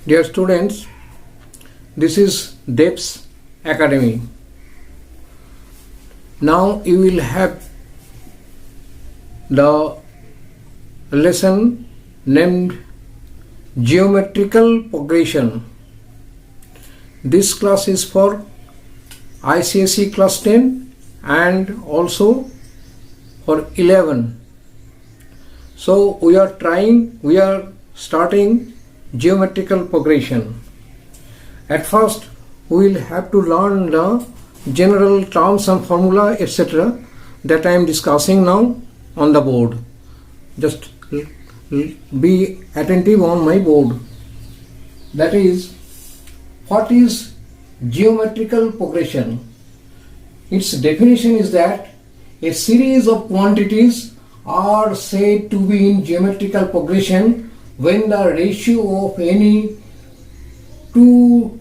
Dear students, this is Dev's Academy. Now you will have the lesson named Geometrical Progression. This class is for ICSE class 10 and also for 11. So we are starting geometrical progression. At first we will have to learn the general terms and formula etc. that I am discussing now on the board. Just be attentive on my board. That is, what is geometrical progression? Its definition is that a series of quantities are said to be in geometrical progression when the ratio of any to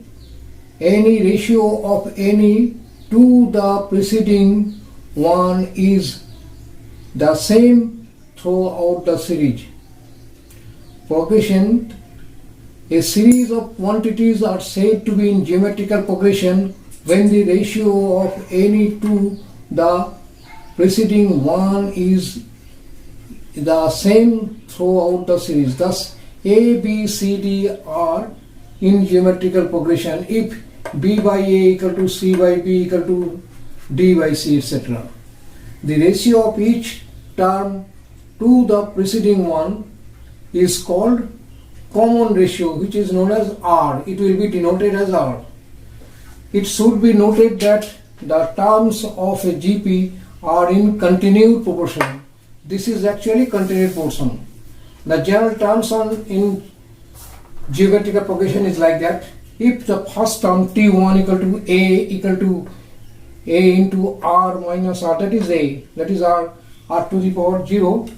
the preceding one is the same throughout the series. Progression. A series of quantities are said to be in geometrical progression when the ratio of any to the preceding one is the same throughout the series. Thus, A, B, C, D are in geometrical progression if B by A equal to C by B equal to D by C, etc. The ratio of each term to the preceding one is called common ratio, which is known as R. It will be denoted as R. It should be noted that the terms of a GP are in continued proportion. This is actually continued portion. The general terms in geometrical progression is like that. If the first term T1 equal to A into R minus R, that is A, that is R to the power 0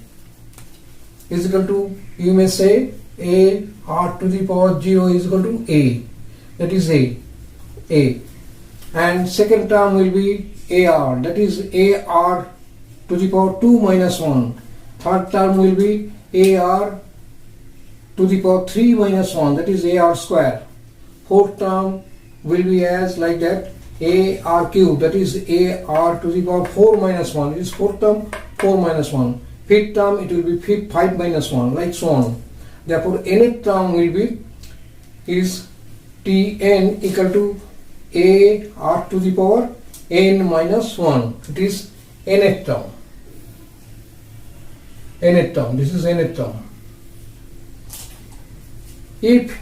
is equal to, you may say, A R to the power 0 is equal to A, that is A. And second term will be AR, that is AR to the power 2 minus 1. Third term will be AR to the power 3 minus 1, that is AR square. Fourth term will be as like that AR cube, that is AR to the power 4 minus 1, it is fourth term 4 minus 1. Fifth term it will be 5 minus 1, like so on. Therefore nth term will be is Tn equal to AR to the power n minus 1. It is nth term. This is nth term. If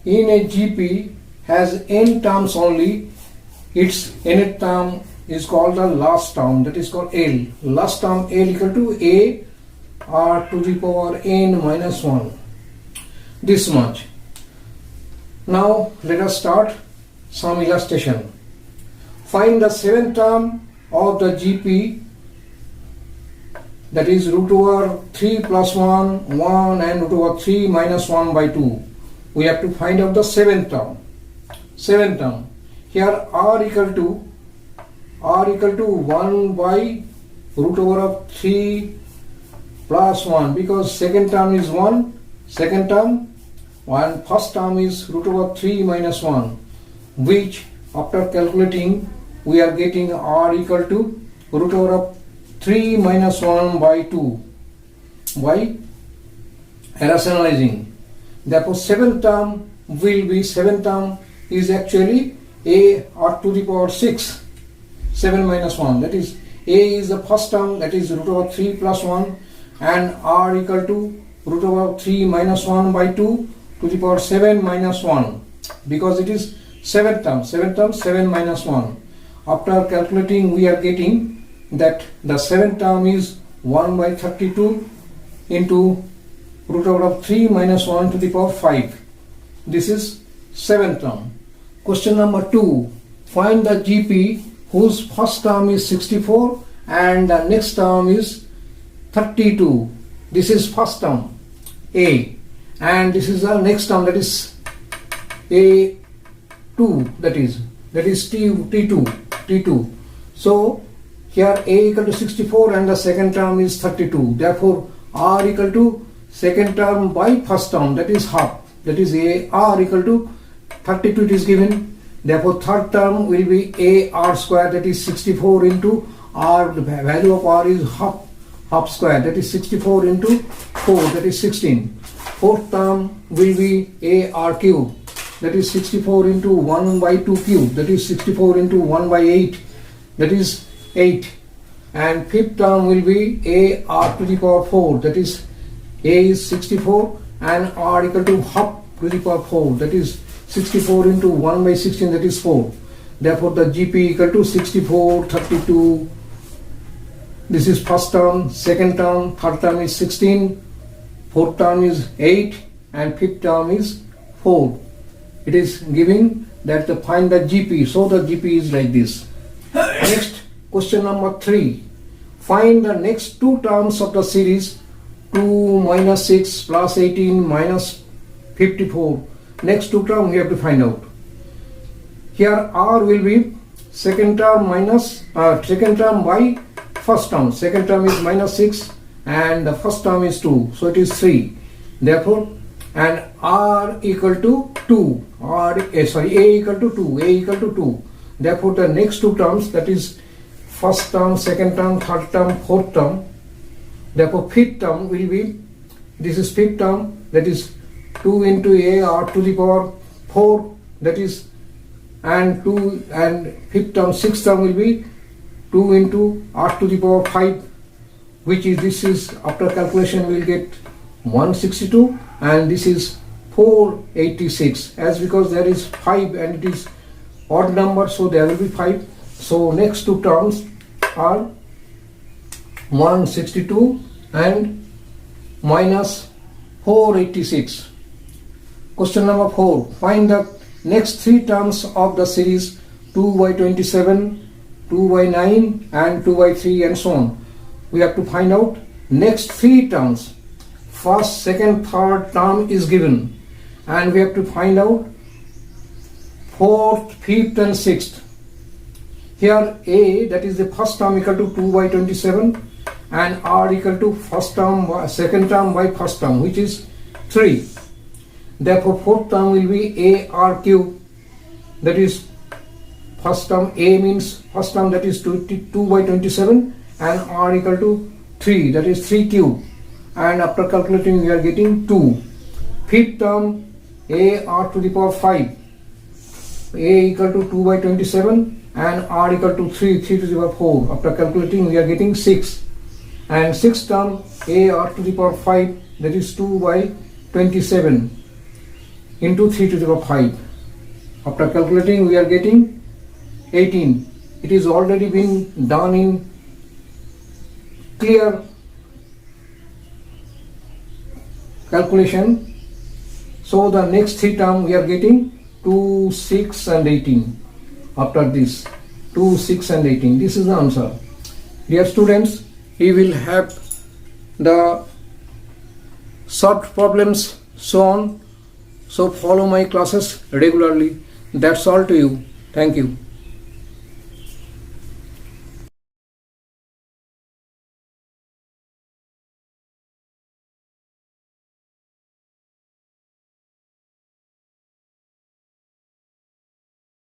in a GP has n terms only, its nth term is called the last term, that is called L. Last term L equal to A R to the power n minus 1. This much. Now let us start some illustration. Find the seventh term of the GP, that is root over 3 plus 1, 1 and root over 3 minus 1 by 2. We have to find out the seventh term. Here R equal to 1 by root over of 3 plus 1, because second term is 1, first term is root over 3 minus 1, which after calculating we are getting R equal to root over of 3 minus 1 by 2 by rationalizing. Therefore seventh term is actually A R to the power 6, 7 minus 1, that is A is the first term, that is root over 3 plus 1, and R equal to root over 3 minus 1 by 2 to the power 7 minus 1, because it is seventh term 7 minus 1. After calculating we are getting that the seventh term is 1 by 32 into root over 3 minus 1 to the power 5. This is seventh term. Question number 2. Find the GP whose first term is 64 and the next term is 32. This is first term A, and this is the next term, that is A2, that is T2. So here A equal to 64 and the second term is 32. Therefore R equal to second term by first term, that is half. that is a r equal to 32 it is given. Therefore third term will be a r square, that is 64 into r, the value of r is half square, that is 64 into 4, that is 16. Fourth term will be a r cube, that is 64 into 1 by 2 cube, that is 64 into 1 by 8, that is 8. And fifth term will be a r to the power 4, that is a is 64 and r equal to half to the power 4, that is 64 into 1 by 16, that is 4. Therefore the GP equal to 64, 32. This is first term, second term, third term is 16, fourth term is 8 and fifth term is 4. It is giving that to find the GP, so the GP is like this. Next, question number 3. Find the next two terms of the series 2 minus 6 plus 18 minus 54. Next two terms we have to find out. Here r will be second term minus second term by first term. Second term is minus 6 and the first term is 2, so it is 3. Therefore, and r equal to 2, a equal to 2, a equal to 2. Therefore the next two terms, that is first term, second term, third term, fourth term. Therefore fifth term will be, this is fifth term, that is 2 into a r to the power 4, that is, and 2, and fifth term, sixth term will be 2 into r to the power 5, which is, this is after calculation we will get 162 and this is 486, as because there is 5 and it is odd number, so there will be 5. So next two terms are 162 and minus 486. Question number 4. Find the next three terms of the series 2 by 27, 2 by 9 and 2 by 3 and so on. We have to find out next three terms. First, second, third term is given and we have to find out fourth, fifth and sixth. Here a, that is the first term, equal to 2 by 27 and r equal to first term by second term by first term, which is 3. Therefore fourth term will be a r cube, that is first term, a means first term, that is 2 by 27 and r equal to 3, that is 3 cube, and after calculating we are getting 2. Fifth term, a r to the power 5, a equal to 2 by 27 and r equal to 3 to the power 4. After calculating we are getting 6. And sixth term, a r to the power 5, that is 2 by 27 into 3 to the power 5. After calculating we are getting 18. It is already been done in clear calculation. So the next three term we are getting 2, 6 and 18. After this 2, 6 and 18, this is the answer. Dear students, we will have the solved problems so on, so follow my classes regularly. That's all to you. Thank you.